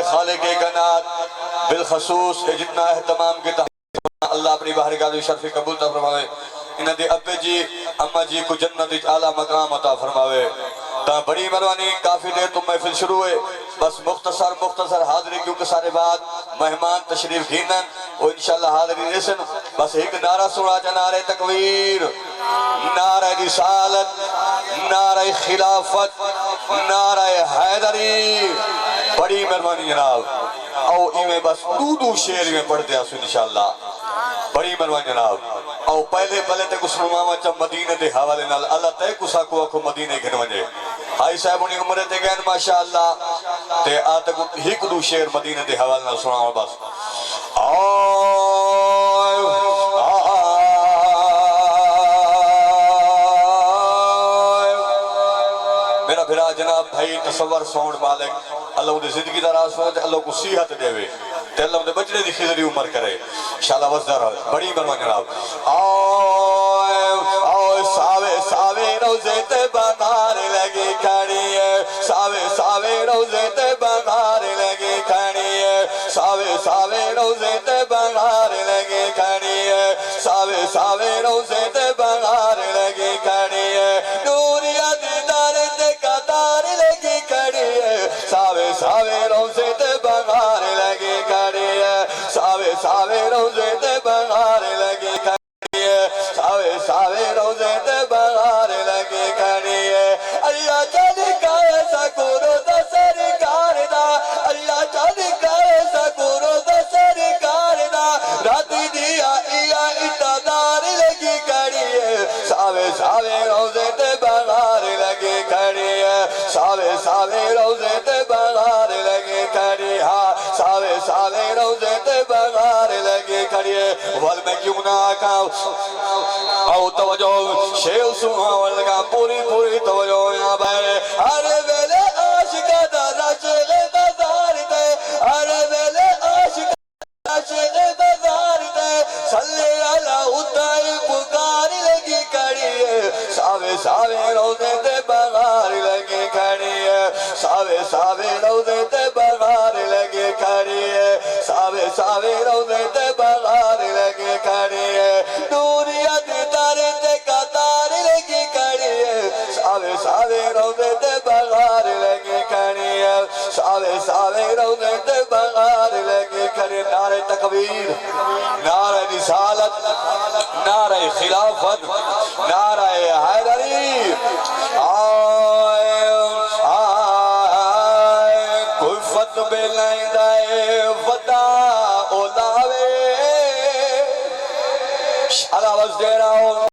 خالق کائنات بالخصوص جتنا اہتمام کے تحت اللہ اپنی بارگاہ میں شرف قبول عطا فرماوے انہاں دے ابے جی اماں جی کو جنت وچ اعلیٰ مقام عطا فرماوے تا بڑی مہربانی کافی دیر تو محفل شروع ہوئے بس مختصر حاضری کیونکہ سارے بعد مہمان تشریف گھینن وہ انشاءاللہ حاضری رسن بس ایک نعرہ سنا جا نعرہ تکبیر نعرہ رسالت نعرہ خلافت نعرہ حیدری بڑی مہربانی جناب او ایمیں بس دو شعر میں پڑھتے ہیں انشاءاللہ بڑی مہربانی جناب او پہلے تے کس ماما چا مدینہ دے حوالے نال اللہ تے کسا کو اکھو مدینہ گھن ونجے ہائی صاحب انہی عمرے تے گئن ماشاءاللہ تے آتا کو ہک دو شعر مدینہ دے حوالے نال سنا بس میرا بھرا جناب بھائی تصور سونڈ مالک اللہ انہیں زندگی دراز فرمائے اللہ کو صحت دے وے تے اللہ انہیں بچنے دی خضری عمر کرے انشاءاللہ وزدار بڑی مرمان جناب آئے ساوے روزے تے بغار لگی کھڑی ہے ساوے روزے تے بغار لگی کھڑی ہے ساوے روزے تے بغار لگی کھڑی ہے ساوے روزے تے بغار لگی کھڑی ہے نوریا دیدار تے قطار لگی کھڑی ہے ساوے روزے تے بغار لگی کھڑی ہے ساوے روزے تے بغار لگی کھڑی ہے ساوے روزے تے بغار لگی کھڑی ہے اللہ چل کا ایسا کرو دا سرکار دا اللہ چل کا ایسا کرو دا سرکار دا راتی دیا اٹادار لگی کھڑی ہے ساوے روزے تے بغار لگی کھڑی ہے ساوے روزے تے بغار لگی کھڑی ہے ساوے روزے تے بغار لگی کھڑی ہے وال میں کیوں نہ آکاؤ او توجہ شیو سنہاں لگا پوری توجہ یہاں بہرے ہر ویلے عاشقہ دا رشق بازار دے ہر ویلے عاشقہ دا رشق بازار دے صلی اللہ اتائی پکار لگی کھڑی ہے ساوے روزے تے بغار لگی کھڑی ہے ساوے روزے تے بغار لگی کھڑی ہے ساوے روزے تے بغار لگی کھڑی ہے نوریت تارے تے قطار لگی کھڑی ہے ساوے روزے تے بغار لگی کھڑی ہے ساوے روزے تے بغار لگی کھڑی ہے نعرہ تکبیر نعرہ رسالت نعرہ خلافت نعرہ حیدری کوئی فتح لائندائے ودا اولاوے آواز دے رہا ہوں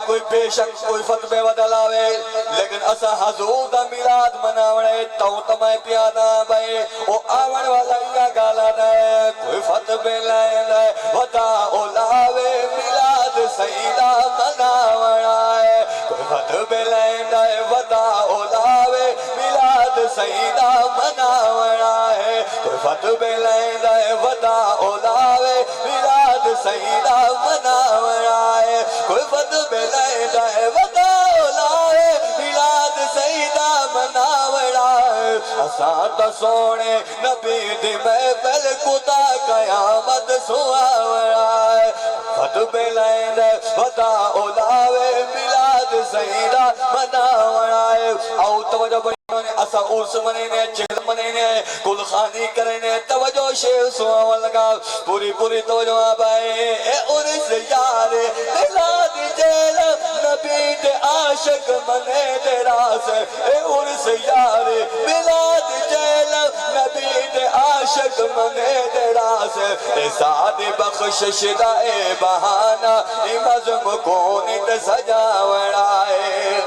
کوئی بے شک کوئی فتح ودا لاوے لیکن اسا حضور دا میلاد مناوڑے تو تمہیں پیادا بھائی او آوڑ والا یا گالا دے کوئی فتح لائندائے ودا اولاوے میلاد سیدہ مناوڑا ہے کوئی فتح لائندائے ودا اولاوے میلاد سیدہ مناوڑا ہے کوئی فتح لائندائے ودا اولاوے میلاد سیدہ مناوڑا ہے کوئی فتح لائندائے ودا اولاوے میلاد سیدہ مناوڑا ہے اساں سونے نبی دی محفل کتا قیامت سواوڑا ہے فتح لائندائے ودا اولاوے میلاد سیدہ مناوڑا ہے او توجہ بڑی اسا عرس منینے چہل منینے کل خانی کرنے توجہ شیو سوال لگا پوری توجہ آبائے اے عرس یار میلاد جیل نبی دے عاشق منے دے راس اے عرس یار میلاد جیل نبی دے عاشق منے دے راس اے ساد بخشش دا اے بہانا امازم کونی سجاوڑا ہے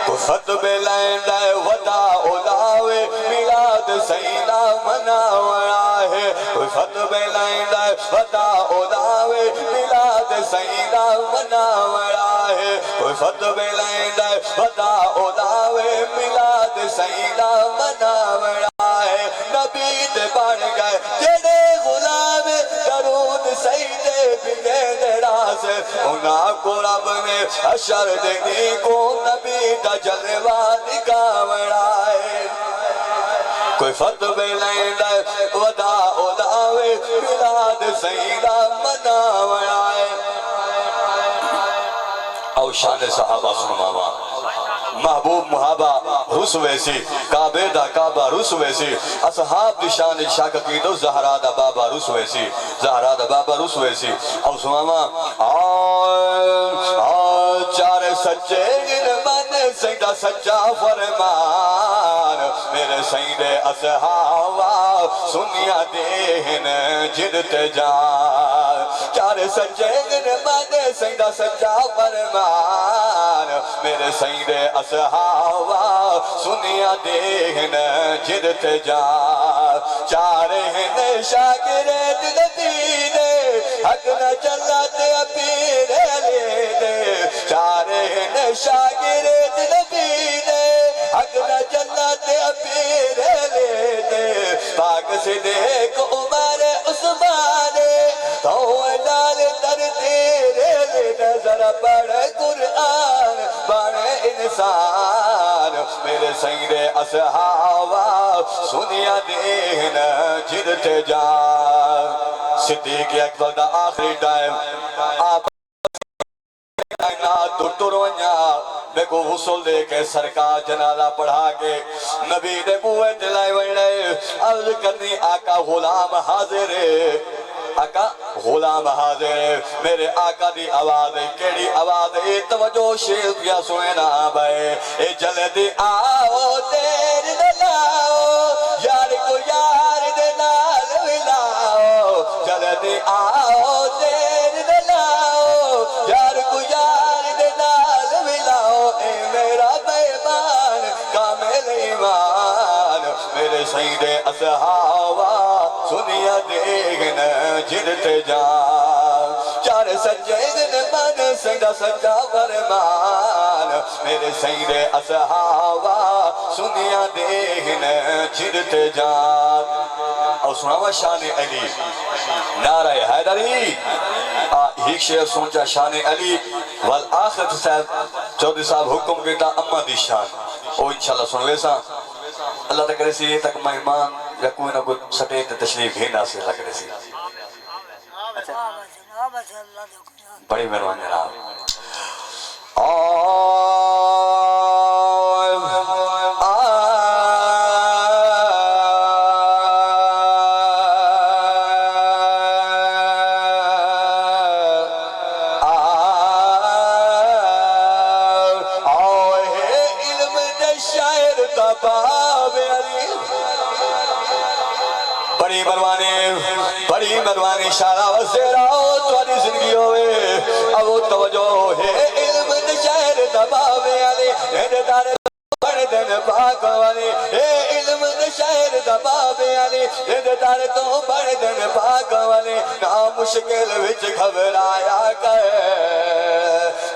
کوئی فتح لائندائے ودا اولاوے میلاد سیدہ مناوڑا ہے کوئی فتح لائندائے ودا اولاوے میلاد سیدہ مناوڑا ہے کوئی فتح لائندائے ودا اولاوے میلاد سیدہ مناوڑا ہے نبی دے بڑھ گئے جڑے غلام درود سیدے بگے دراز انہاں کو رب نے حشر دینی کو نبی دا جلوہ دکھاوڑا ہے کوئی فتوے لیندا ودا اولاوے میلاد سیدہ مناوائے او شان صحابہ سنو ماما محبوب محابہ رس ویسی کعبے دا کعبہ رس ویسی اصحاب دی شان شاک قیدو زہرا دا بابا رس ویسی زہرا دا بابا رس ویسی او سماما چار سچے گنبان سیدہ سچا فرمان میرے سیدے اصحابہ سنیا دین جدت جان چار سچے گنبان سیدہ سچا فرمان میرے سیدے اصحابہ سنیا دین جدت جان چار ہیں شاگرد نبی نے حق نہ چلاتے پیر لے دے چار ہیں شاگرد نبی نے حق نہ چلاتے پیر لے دے پاک سے دیکھ عمر عثمان تو ڈال در تیرے لے نظر پڑھ قرآن بڑھ انسان میرے سید اصحابہ سنیا دین جدت جان صدیق اکبر دا آخری ٹائم آپ تر ونیا میں کو غسل دے کے سرکار جنازہ پڑھا کے نبی دے بوئے دلائی وڑے عرض کرنی آقا غلام حاضر ہے آقا غلام حاضر ہے میرے آقا دی آواز ہے کیڑی آواز ہے توجہ شیر کیا سوئنا بھائی اے جلدی آؤ دیر نہ لاؤ یار کو یار دے نال ملاؤ جلدی آؤ دیر نہ لاؤ یار کو یار دے نال ملاؤ اے میرا بیمان کامل ایمان میرے سید اصحابہ سنیا دیگن جدت جان چار سجدن من سیدہ سجا فرمان میرے سید اصحابہ سنیا دیگن جدت جان اور سناوا شان علی نعرہ حیدری ایک شیئر سنچا شان علی والآخرت صاحب چودھری صاحب حکم کیتا اما دی شان او انشاءاللہ سنوے سا اللہ تک رسی تک مہمان یا کوئی نہ کوئی سٹیت تشریف ہی ناصر اللہ کرے سی بڑی مہربان جناب بڑی مروانی شارع وزیرہ توالی زندگی ہوئے اب وہ توجہ ہے علم شہر دباوے علی اندار بڑھ دن پاک والی اے علم شہر دباوے علی اندار تو بڑھ دن پاک والی نا مشکل وچ گھبرایا کر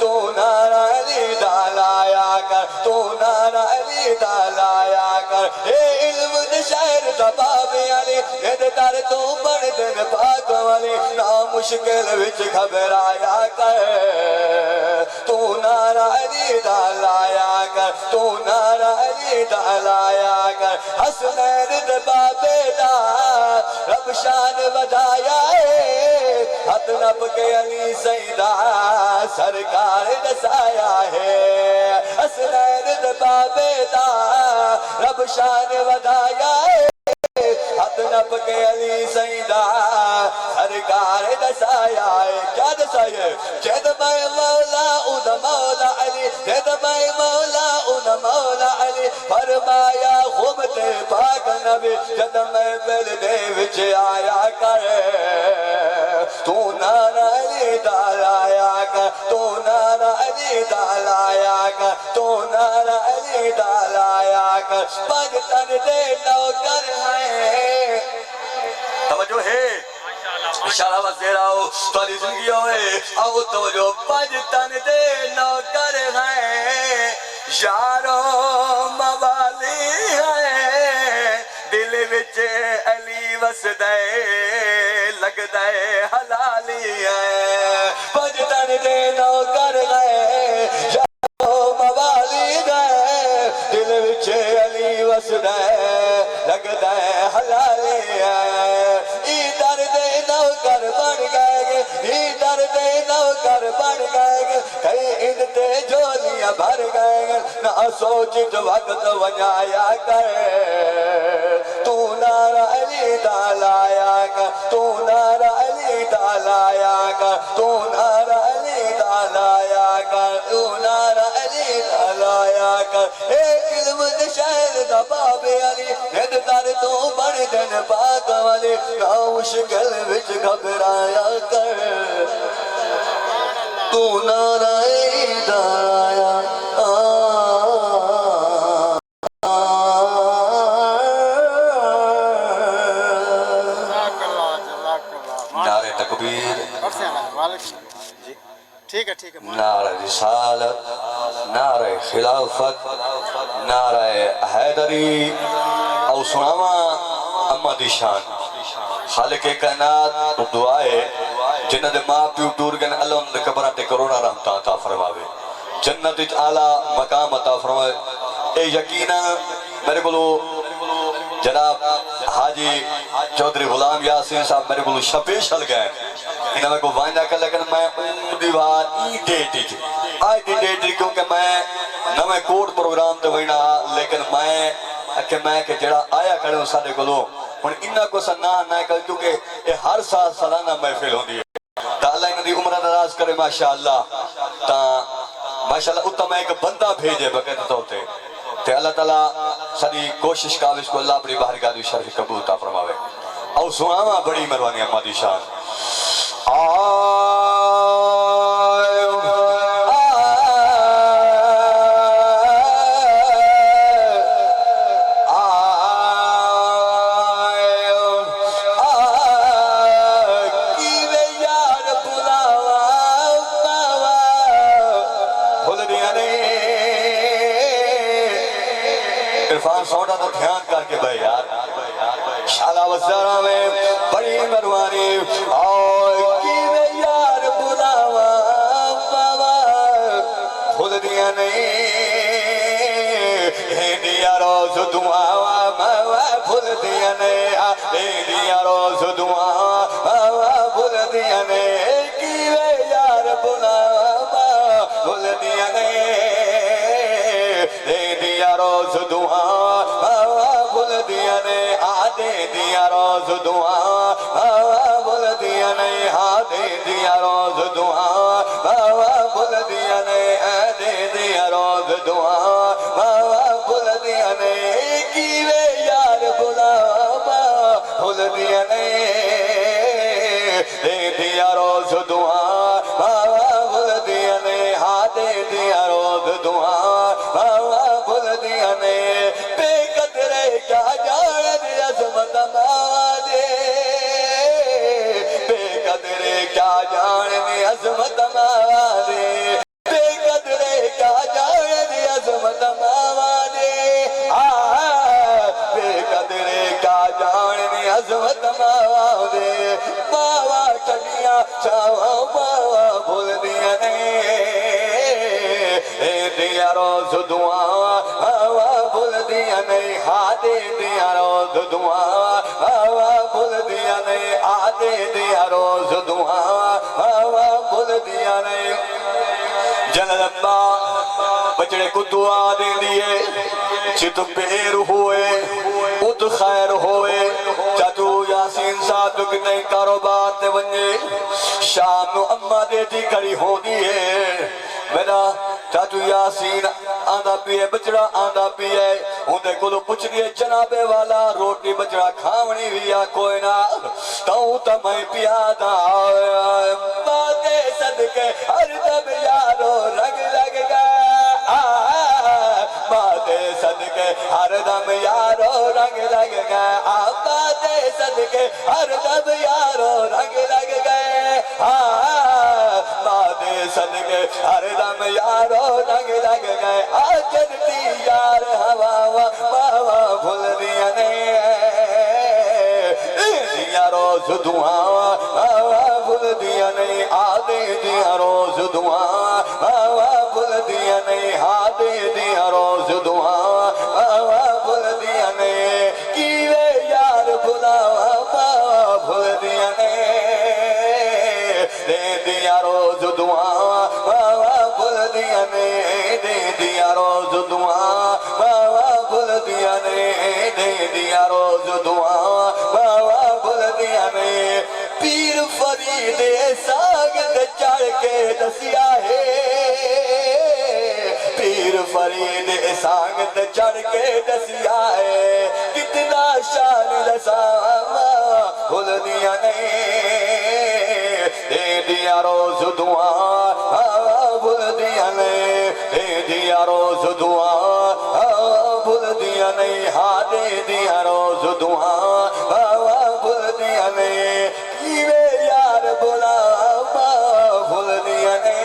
تو نعرہ علی ڈالایا کر تو نعرہ علی ڈالایا کر اے علم شہر دباوے علی اندار تو بڑھ دن پاک والی نا مشکل وچ گھبرایا کر تو نعرہ علی ڈالایا کر تو نعرہ علی ڈالایا کر حسنین دبابے دا رب شان ودایا ہے حد نب کے علی سیدہ سرکار دسایا ہے حسنین دبابے دا رب شان ودایا ہے حد نب کے علی سیدہ سرکار دسایا ہے کیا دسایا ہے جد میں مولا اُن مولا علی جد میں مولا اُن مولا علی فرمایا خمت پاک نبی جد میں بل دے وچ آیا کر تو نعرہ علی ڈالایا کر تو نعرہ علی ڈالایا کر تو نعرہ علی ڈالایا کر پگ تن دے نوکر ہیں توجہ ہے اشارہ وزیرہ ہو توالی زندگی ہوئے او توجہ پج تن دے نوکر ہیں یارو موالی ہیں دل وچ علی وسدے لگ دے حلالی ہے پج تن دے نوکر ہیں یارو موالی ہیں دل وچ علی وسدے لگ دیں حلالے ای درد نوکر بن گئے گے ای درد نوکر بن گئے گے کئی ان تے جولیاں بھر گئے گے نہ سوچت وقت ونجایا کر تو نعرہ علی دالایا کر تو نعرہ علی دالایا کر تو نعرہ علی دالایا کر تو نعرہ علی دالایا کر اے علم نشہر دا باب علی ہد در تو بڑھ دن پاک والی نہ مشکل وچ گھبرایا کر تو نعرہ علی دالایا نعرہ تکبیر ٹھیک ہے نعرہ رسالت نعرہ خلافت نعرہ حیدری او سناما اما دی شان خالق کائنات دعائے جنہ دے ماں پیو ٹور گن اللہ ان دے قبرہ تے کروڑا رحمتہ عطا فرماوے جنت اچ اعلیٰ مقام عطا فرماوے اے یقینا میرے کو جناب حاجی چودھری غلام یاسین صاحب میرے کو شپیش ہل گئے انہوں میں کو وائندہ کر لیکن میں دیوار ای ڈیٹی تھی آئی دی ڈیٹی کیونکہ میں نوے کوٹ پروگرام تے وینا لیکن میں کہ جڑا آیا کرے ہوں سارے کو لو ان انہاں کو سننا نہ کر کیونکہ یہ ہر سال سالانہ محفل ہوندی ہے تا اللہ انہوں دی عمرہ دراز کرے ماشاءاللہ تا ماشاءاللہ اتنا میں ایک بندہ بھیجے بقید ہوتے تے اللہ تعالیٰ ساری کوشش کاوش کو اللہ اپنی بارگاہ دی شرف قبول عطا فرماوے او سناما بڑی مہربانی اما دی شان عرفان سوڑا تو دھیان کر کے بھائی یار شالہ وزارہ میں بڑی مروانی آئے کیوے یار بلاوا بابا بھول دیا نہیں اے دیا روز دعا ماما بھول دیا نہیں اے دیا روز دعا ماما بھول دیا نہیں کیوے یار بلاوا بھول دیا نہیں اے دیا روز دعا بھول دیا نہیں آدھے دیا روز دعا بھول دیا نہیں آدھے دیا روز دعا بھول دیا نہیں آدھے دیا روز دعا بھول دیا نہیں کیوے یار بلا بھول دیا نہیں دے دیا روز دعا بھول دیا نہیں آدھے دیا روز دعا بھول دیا نہیں بے قدرے کیا جان عظمت مادے بے قدرے کیا جان عظمت مادے بے قدرے کیا جان عظمت مادے بے قدرے کیا جان عظمت مادے باوا ٹھنڈیاں چھاواں باوا بھول دیا نہیں دیا روز دعا بھول دیا نہیں آدھے دیا روز دعا بھول دیا نہیں آدھے دیا روز دعا بھول دیا نہیں جل ربا بچڑے کو دعا دے دیے چت پیر ہوئے ات خیر ہوئے چاچو یاسین صاحب کتنے کاروبار تے ونجے شام نو اما دیتی کھڑی ہو دیئے میرا چاچو یاسین آندھا پیئے بچڑا آندھا پیئے ہوندے کلو پچھ دیئے جنابے والا روٹی بچڑا کھاونی ویا کوئی نہ تاؤں تا میں پیادا باتیں صدقے ہر دب یارو رگ لگ گئے باتیں صدقے ہر دم یارو رنگ لگ گئے باتیں صدقے ہر دم یارو رنگ لگ گئے باتیں صدقے ہر دم یارو رنگ لگ گئے جنتی یار ہوا باوا بھول دیا نہیں دیا روز دعا بھول دیا نہیں آدھے دیا روز دعا بھول دیا نہیں آدھے دیا روز دعا بھول دیا نہیں کیوے روز دعا باوا بلدیاں نے پیر فرید ساگ تے چڑھ کے دسیا ہے پیر فرید ساگ تے چڑھ کے دسیا ہے کتنا شان رساوا بلدیاں نے دے دیا روز دعا بلدیاں نے دے دیا روز دعا بلدیاں نہیں ہاں دے دیا روز دعا بلدیاں نے کیوے یار بلاوا بلدیاں نے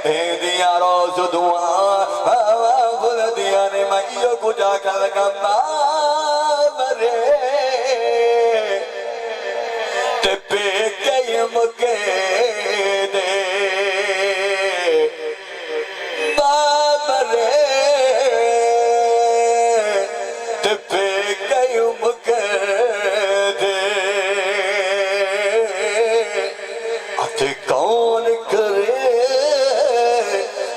دے دیا روز دعا بلدیاں نے میں کو جا کر لگا مرے تے پہ کئی مکے دے کون کرے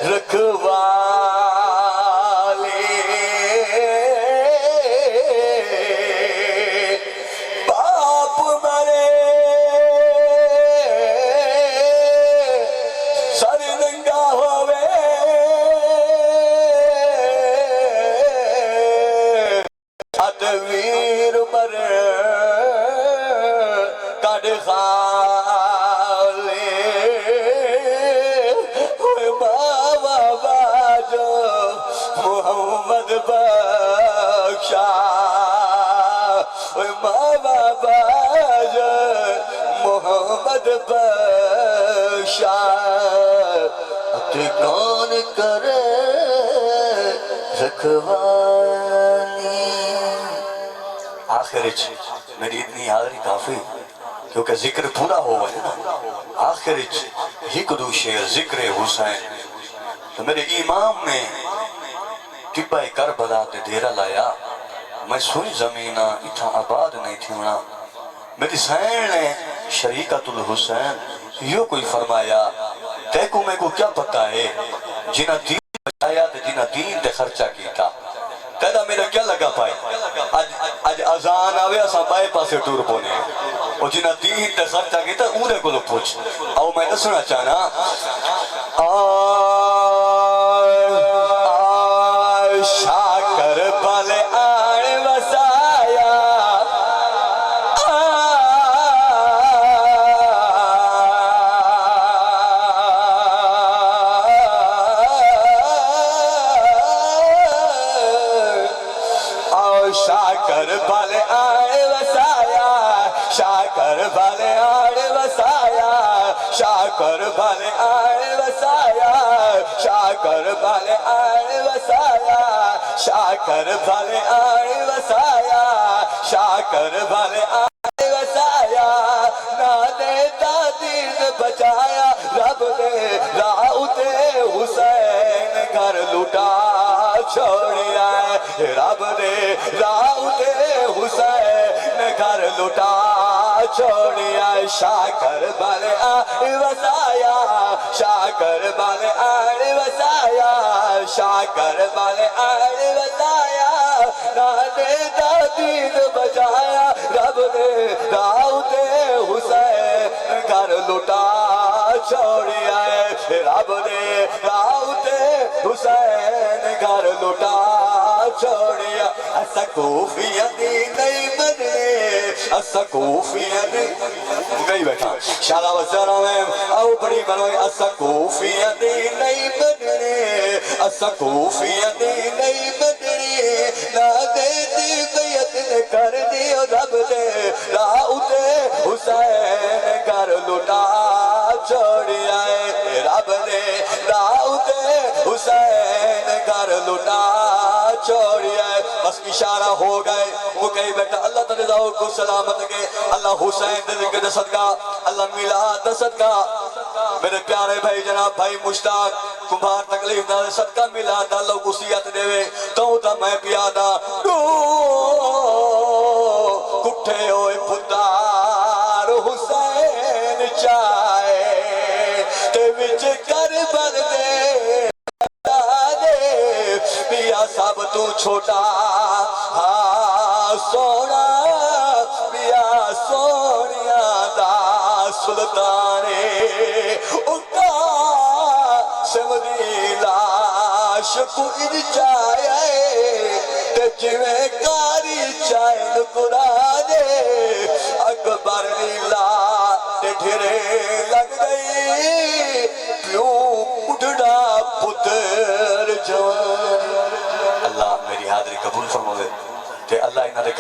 رکھوالی باپ مرے سر ننگا ہوئے ادویر مرے کڑ محمد بخشا بابا محمد بخشا تے کون کرے رکھوالی آخر میری اتنی حاضری کافی کیونکہ ذکر پورا ہو گئے نا آخر ایک دو شعر ذکر حسین تو میرے امام نے ٹبہ کربلا تے ڈیرا لایا میں سوئی زمینہ اتھا آباد نہیں تھی ہونا میری سین نے شریکت الحسین یوں کوئی فرمایا تے کو میں کو کیا پتا ہے جنہ دین بچایا تے جنہ دین تے خرچہ کیتا تیدا میرا کیا لگا پائے آج ازان آوے اساں بائے پاسے ٹور پونے اور جنہ دین تے خرچہ کیتا اونہے کو لو پوچھ آؤ میں نسنا چاہنا شاکر بل آن وسایا شاکر بل آن وسایا شاکر بل آن وسایا شاکر بل آن وسایا شاکر بل آن وسایا شاکر بل آن وسایا شاکر بل آن وسایا نانے دین بچایا رب نے راؤت حسین گھر لٹا چھوڑیا ہے رب نے راؤت حسین گھر لٹا چھوڑیا ہے شاکر بل آن وسایا شاکر بل آن وسایا شاکر بل آن وسایا نانے دین بچایا رب نے راؤت حسین گھر لٹا چھوڑیا ہے رب نے راؤت حسین گھر لٹا چھوڑیا ایسا کوفیاں دی نہیں بننے ایسا کوفیاں دی گئی بیٹھا شالا وزارہ میں آؤ بڑی بنوئی ایسا کوفیاں دی نہیں بننے ایسا کوفیاں دی نہیں بننے نہ دیتی بیعت نے کر دیو رب دے راؤت حسین گھر لٹا چھوڑیا ہے رب نے راؤت حسین گھر لٹا چھوڑیا ہے بس اشارہ ہو گئے وہ کہیں بیٹا اللہ تعالیٰ رضا کو سلامت کے اللہ حسین دے ذکر صدقہ اللہ میلاد صدقہ میرے پیارے بھائی جناب بھائی مشتاق کمبھار تکلیف نہ صدقہ میلاد اللہ کو سیعت دے وے تو تا میں پیادا کٹھے ہوئے پتار حسین چائے تے وچ کربل دے پیا سب تو چھوٹا سونا پیا سونیا دا سلطانے اکا سمدی لاش کو انچائے تے جویں کاری چائن قرآنے اکبر نیلا تے ڈھرے لگ گئی پیوں اٹھڑا پتر جوان اللہ میری حاضری قبول فرمائے تے اللہ انہاں دے گھر